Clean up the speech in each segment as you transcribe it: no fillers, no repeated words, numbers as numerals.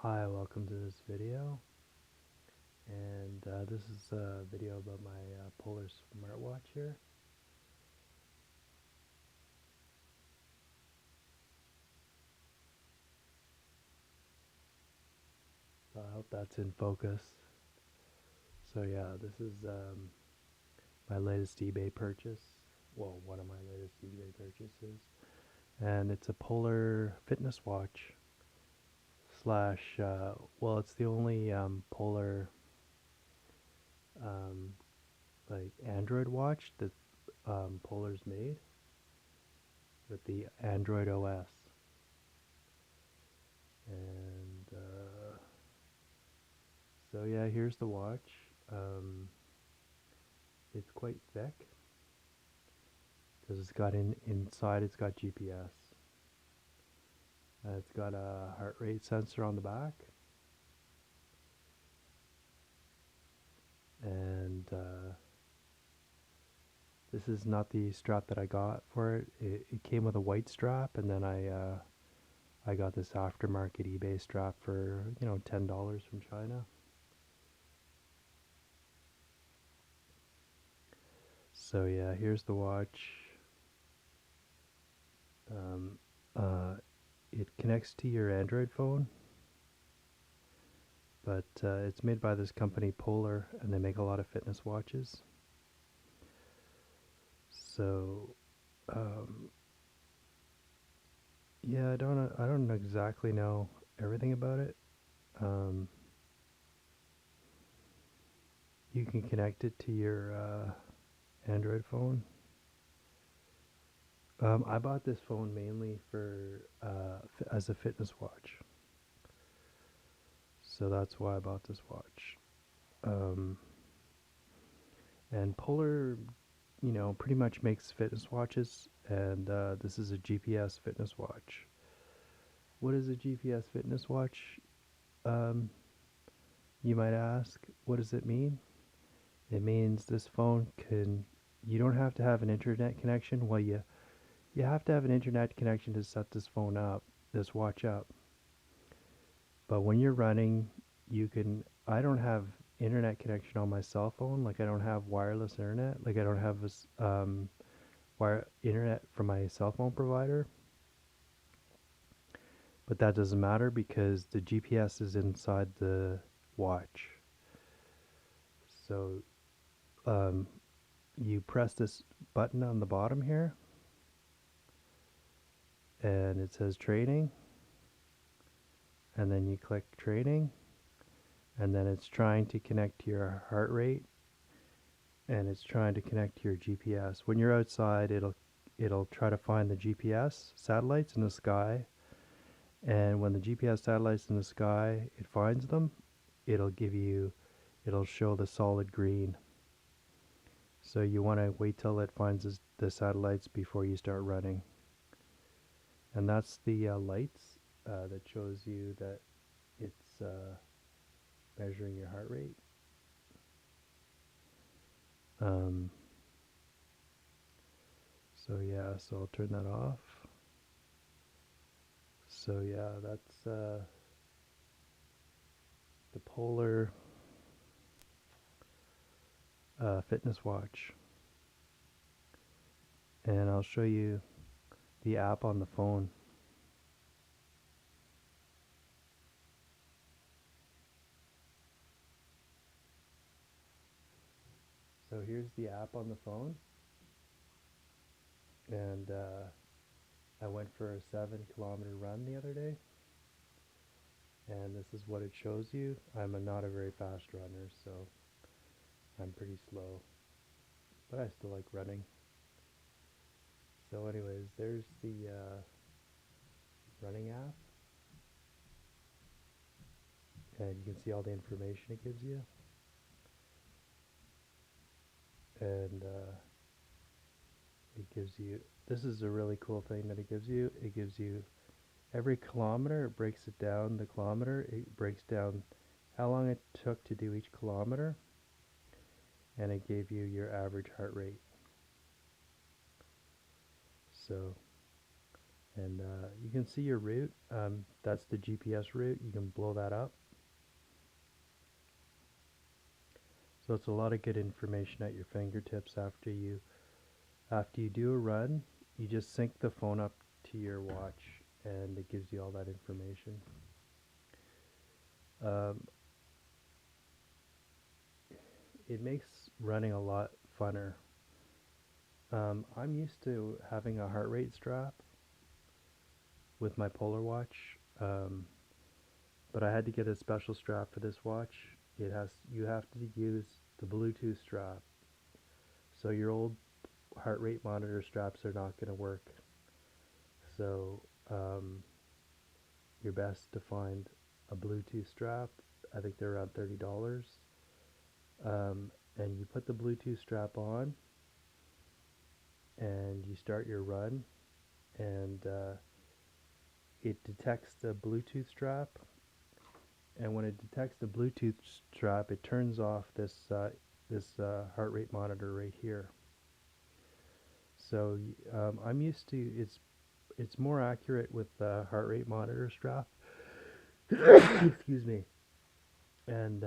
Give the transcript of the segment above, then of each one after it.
Hi, welcome to this video, and this is a video about my Polar smartwatch here. So I hope that's in focus. So yeah, this is my latest eBay purchase. Well, one of my latest eBay purchases, and it's a Polar fitness watch slash. Well, it's the only Polar um, like Android watch that Polar's made with the Android OS. And so yeah, here's the watch. It's quite thick because it's got inside. It's got GPS. It's got a heart rate sensor on the back, and this is not the strap that I got for it. It came with a white strap, and then I got this aftermarket eBay strap for $10 from China. So yeah, here's the watch. Um, uh, it connects to your Android phone, but it's made by this company Polar, and they make a lot of fitness watches. So yeah, I don't exactly know everything about it. Um, you can connect it to your Android phone. I bought this phone mainly for as a fitness watch, so that's why I bought this watch. Um, and Polar, pretty much makes fitness watches, and this is a GPS fitness watch. What is a GPS fitness watch? Um, you might ask, what does it mean? It means this phone you don't have to have an internet connection. Well, you have to have an internet connection to set this phone up, this watch up. But when you're running, I don't have internet connection on my cell phone. Like I don't have wireless internet. Like I don't have this wire internet from my cell phone provider. But that doesn't matter because the GPS is inside the watch. So you press this button on the bottom here, and it says training, and then you click training, and then it's trying to connect to your heart rate, and it's trying to connect to your GPS. When you're outside, it'll try to find the GPS satellites in the sky, and when the GPS satellites in the sky, it finds them, it'll show the solid green. So you want to wait till it finds the satellites before you start running. And that's the lights that shows you that it's measuring your heart rate. Um, so yeah, so I'll turn that off. So yeah, that's the Polar fitness watch. And I'll show you the app on the phone. So here's the app on the phone. And I went for a 7-kilometer run the other day. And this is what it shows you. I'm not a very fast runner, so I'm pretty slow. But I still like running. So anyways, there's the running app. And you can see all the information it gives you. And it gives you, this is a really cool thing that it gives you. It gives you every kilometer, it breaks it down, the kilometer, it breaks down how long it took to do each kilometer, and it gave you your average heart rate. So And you can see your route. That's the GPS route. You can blow that up. So it's a lot of good information at your fingertips after you do a run. You just sync the phone up to your watch, and it gives you all that information. Um, it makes running a lot funner. I'm used to having a heart rate strap with my Polar watch, but I had to get a special strap for this watch. You have to use the Bluetooth strap. So your old heart rate monitor straps are not going to work. So um, you're best to find a Bluetooth strap. I think they're around $30. And you put the Bluetooth strap on, and you start your run, and it detects the Bluetooth strap. And when it detects the Bluetooth strap, it turns off this heart rate monitor right here. So I'm used to it's more accurate with the heart rate monitor strap. Excuse me. And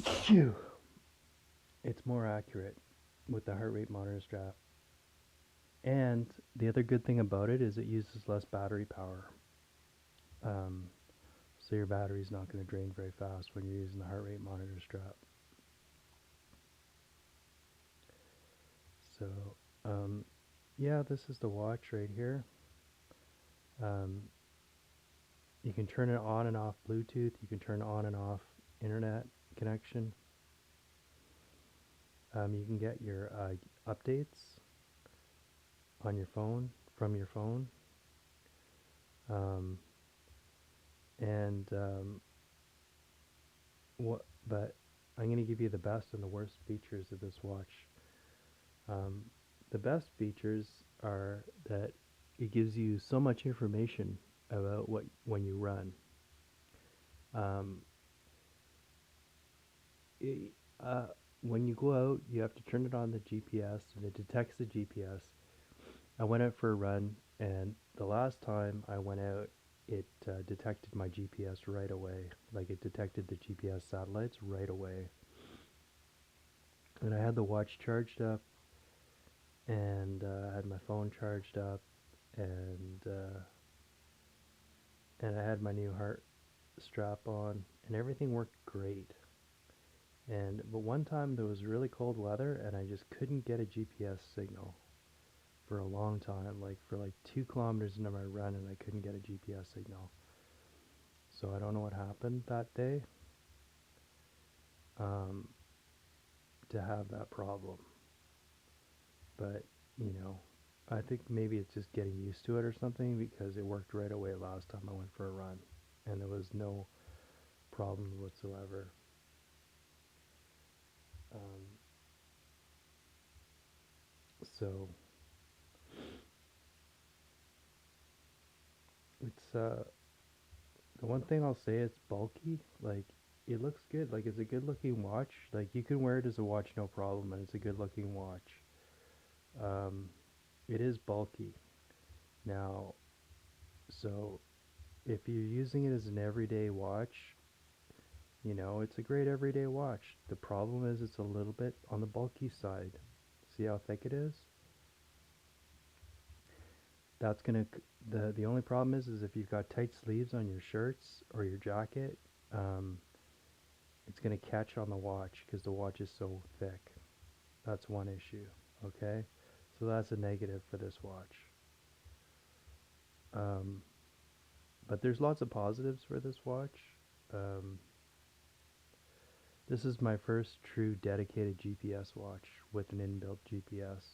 phew, it's more accurate with the heart rate monitor strap. And the other good thing about it is it uses less battery power. Um, so your battery's not going to drain very fast when you're using the heart rate monitor strap. So, um, yeah, this is the watch right here. Um, you can turn it on and off Bluetooth. You can turn on and off internet connection. You can get your updates on your phone from your phone. Um, and but I'm going to give you the best and the worst features of this watch. Um, the best features are that it gives you so much information about what when you run. Um, it, uh, when you go out, you have to turn it on the GPS, and it detects the GPS. I went out for a run, and the last time I went out, it detected my GPS right away. Like it detected the GPS satellites right away. And I had the watch charged up, and I had my phone charged up, and and I had my new heart strap on, and everything worked great. And but one time there was really cold weather, and I just couldn't get a GPS signal for a long time, like for like 2 kilometers into my run, and I couldn't get a GPS signal. So I don't know what happened that day um, to have that problem. But I think maybe it's just getting used to it or something because it worked right away last time I went for a run, and there was no problems whatsoever. Um, so it's the one thing I'll say, it's bulky. Like it looks good. Like it's a good looking watch. Like you can wear it as a watch no problem, and it's a good looking watch. Um, it is bulky now. So if you're using it as an everyday watch, it's a great everyday watch. The problem is it's a little bit on the bulky side. See how thick it is? That's gonna the only problem is if you've got tight sleeves on your shirts or your jacket, um, it's gonna catch on the watch because the watch is so thick. That's one issue. Okay, so that's a negative for this watch. Um, but there's lots of positives for this watch. Um, this is my first true dedicated GPS watch with an inbuilt GPS.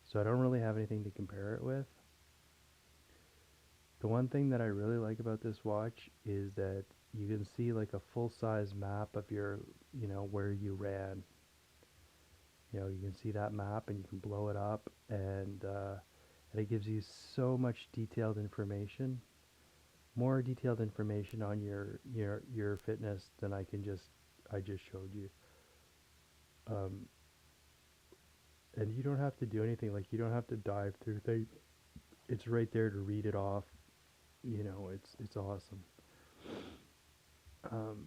So I don't really have anything to compare it with. The one thing that I really like about this watch is that you can see like a full size map of where you ran. You can see that map and you can blow it up, and it gives you so much detailed information, more detailed information on your fitness than I just showed you. Um, And you don't have to do anything, like you don't have to dive through things. It's right there to read it off. You know, it's awesome. Um,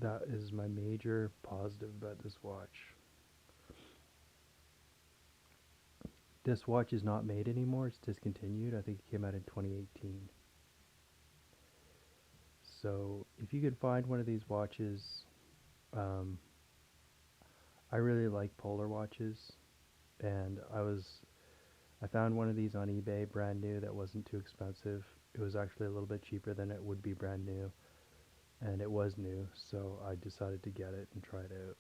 that is my major positive about this watch. This watch is not made anymore. It's discontinued. I think it came out in 2018. So if you could find one of these watches, um, I really like Polar watches, and I found one of these on eBay, brand new, that wasn't too expensive. It was actually a little bit cheaper than it would be brand new, and it was new, so I decided to get it and try it out.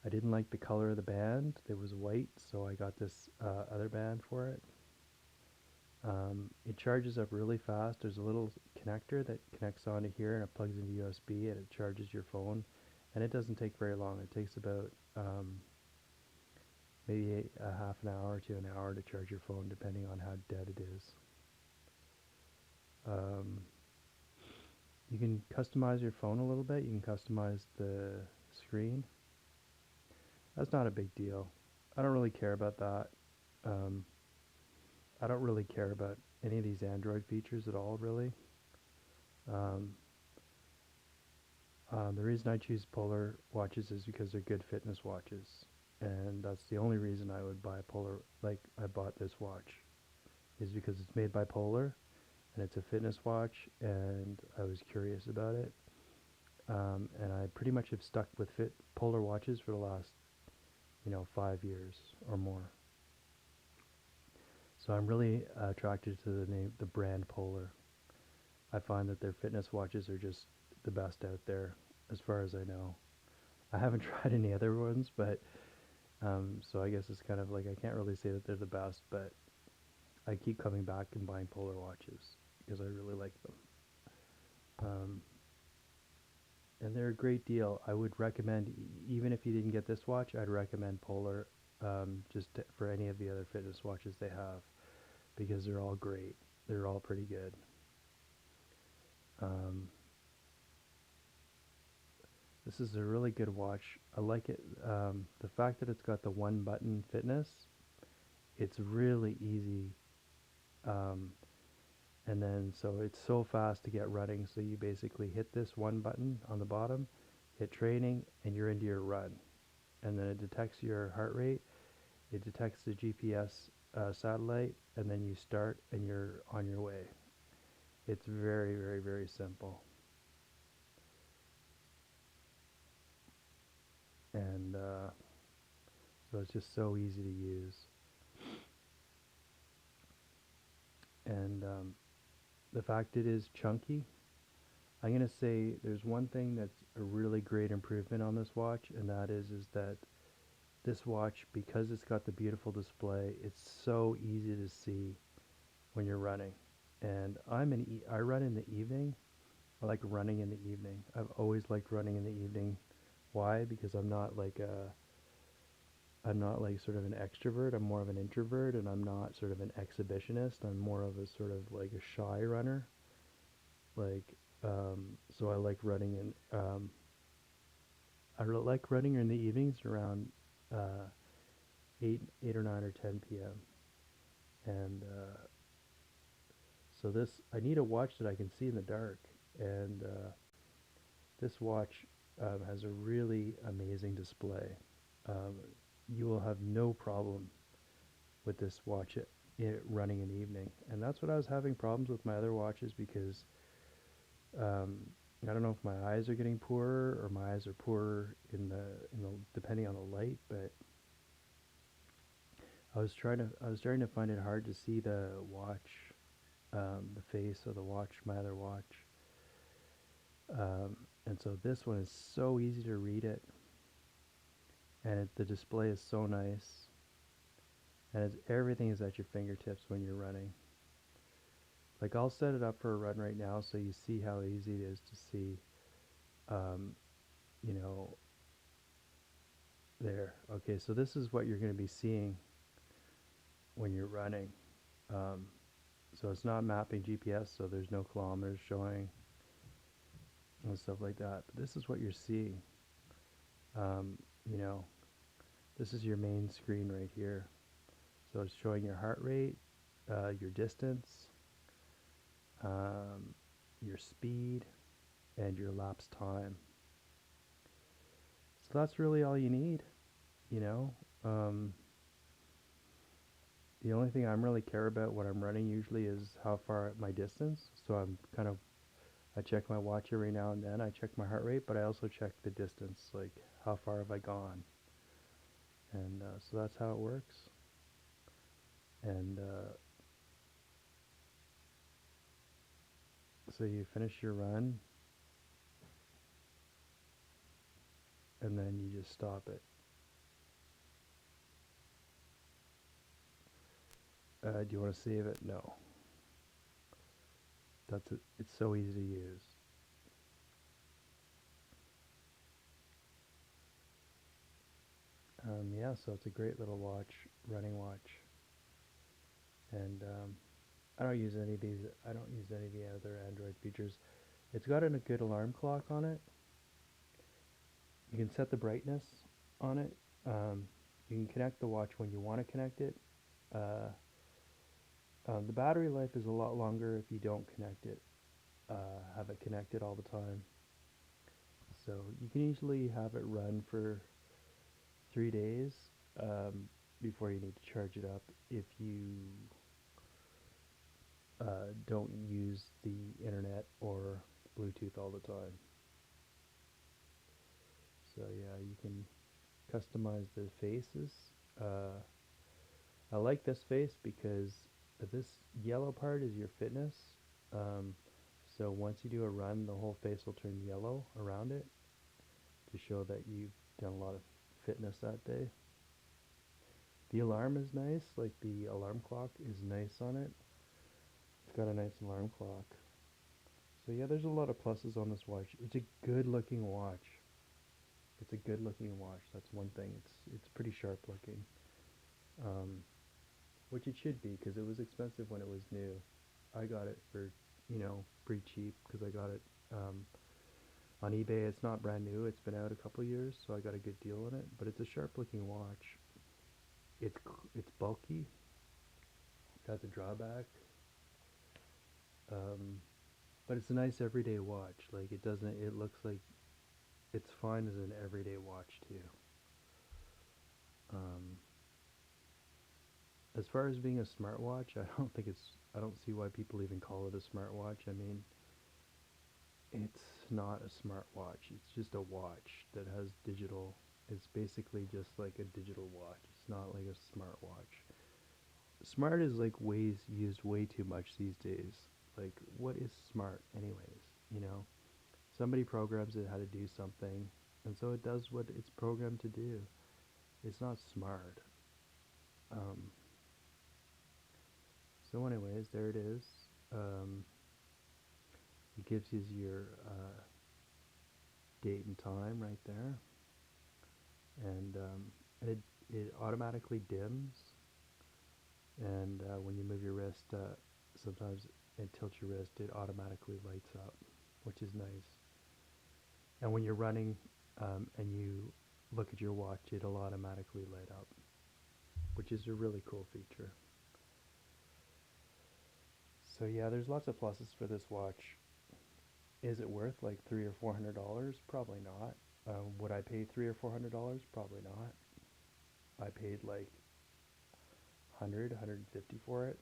I didn't like the color of the band. It was white, so I got this other band for it. It charges up really fast. There's a little connector that connects onto here and it plugs into USB and it charges your phone. And it doesn't take very long. It takes about maybe a half an hour to an hour to charge your phone, depending on how dead it is. Um, you can customize your phone a little bit. You can customize the screen. That's not a big deal. I don't really care about that. Um, I don't really care about any of these Android features at all, really. Um, the reason I choose Polar watches is because they're good fitness watches, and that's the only reason I would buy a Polar. Like I bought this watch, is because it's made by Polar, and it's a fitness watch, and I was curious about it. And I pretty much have stuck with fit Polar watches for the last, 5 years or more. So I'm really attracted to the brand Polar. I find that their fitness watches are just the best out there, as far as I know. I haven't tried any other ones, but so I guess it's kind of like I can't really say that they're the best, but I keep coming back and buying Polar watches because I really like them. Um, and they're a great deal. I would recommend, even if you didn't get this watch, I'd recommend Polar for any of the other fitness watches they have because they're all great. They're all pretty good. Um, this is a really good watch. I like it. The fact that it's got the one button fitness, it's really easy. Um, and then so it's so fast to get running. So you basically hit this one button on the bottom, hit training, and you're into your run. And then it detects your heart rate, it detects the GPS satellite, and then you start and you're on your way. It's very, very, very simple. And so it's just so easy to use. And the fact it is chunky, I'm going to say there's one thing that's a really great improvement on this watch, and that is that this watch, because it's got the beautiful display, it's so easy to see when you're running. And I run in the evening. I like running in the evening. I've always liked running in the evening. Why? Because I'm not like sort of an extrovert. I'm more of an introvert, and I'm not sort of an exhibitionist. I'm more of a sort of like a shy runner. Like, so I like running like running in the evenings around uh, 8 or 9 or 10 p.m. And so I need a watch that I can see in the dark, and this watch has a really amazing display. Um, you will have no problem with this watch running in the evening, and that's what I was having problems with my other watches because um, I don't know if my eyes are getting poorer or my eyes are poorer in the depending on the light, but I was starting to find it hard to see the watch, the face of the watch, my other watch. And so this one is so easy to read it, and the display is so nice, and everything is at your fingertips when you're running. Like I'll set it up for a run right now, so you see how easy it is to see. Um, you know, there. Okay, so this is what you're going to be seeing when you're running. Um, so it's not mapping GPS, so there's no kilometers showing and stuff like that. But this is what you're seeing. Um, you know, this is your main screen right here. So it's showing your heart rate, your distance, um, your speed, and your lapse time. So that's really all you need, you know. Um, the only thing I'm really care about when I'm running usually is how far my distance. So I check my watch every now and then. I check my heart rate, but I also check the distance, like how far have I gone, and so that's how it works. And so you finish your run, and then you just stop it. Do you want to save it? No. That's it. It's so easy to use. Yeah, so it's a great little watch, running watch, and I don't use any of these. I don't use any of the other Android features. It's got a good alarm clock on it. You can set the brightness on it. Um, you can connect the watch when you want to connect it. Uh, the battery life is a lot longer if you don't connect it. Have it connected all the time. So you can usually have it run for 3 days before you need to charge it up if you don't use the internet or Bluetooth all the time. So yeah, you can customize the faces. Uh, I like this face because this yellow part is your fitness. Um, so once you do a run, the whole face will turn yellow around it to show that you've done a lot of fitness that day. The alarm is nice, like the alarm clock is nice on it. It's got a nice alarm clock. So yeah, there's a lot of pluses on this watch. It's a good looking watch. It's a good looking watch. That's one thing. It's pretty sharp looking. Um, which it should be because it was expensive when it was new. I got it for, pretty cheap because I got it on eBay. It's not brand new. It's been out a couple years, so I got a good deal on it. But it's a sharp looking watch. It's bulky. That's a drawback. Um, but it's a nice everyday watch. Like it doesn't. It looks like it's fine as an everyday watch too. Um, as far as being a smartwatch, I don't think it's. I don't see why people even call it a smartwatch. I mean, it's not a smartwatch. It's just a watch that has digital. It's basically just like a digital watch. It's not like a smartwatch. Smart is like ways used way too much these days. Like, what is smart, anyways? You know, somebody programs it how to do something, and so it does what it's programmed to do. It's not smart. Um, so, anyways, there it is. Um, it gives you your date and time right there, and it automatically dims. And when you move your wrist, sometimes and tilt your wrist, it automatically lights up, which is nice. And when you're running and you look at your watch, it'll automatically light up, which is a really cool feature. So yeah, there's lots of pluses for this watch. Is it worth like $300 or $400? Probably not. Would I pay $300 or $400? Probably not. I paid like 150 for it,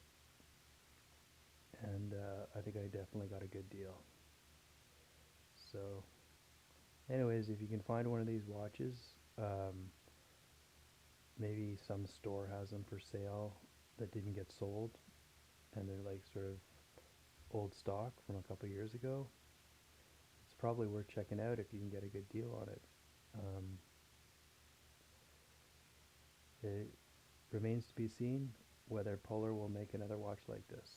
and I think I definitely got a good deal. So, anyways, if you can find one of these watches, um, maybe some store has them for sale that didn't get sold, and they're like sort of old stock from a couple years ago. It's probably worth checking out if you can get a good deal on it. Um, it remains to be seen whether Polar will make another watch like this.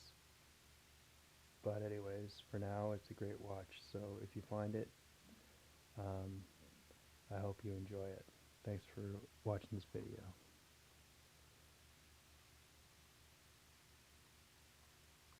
But anyways, for now, it's a great watch. So if you find it, um, I hope you enjoy it. Thanks for watching this video.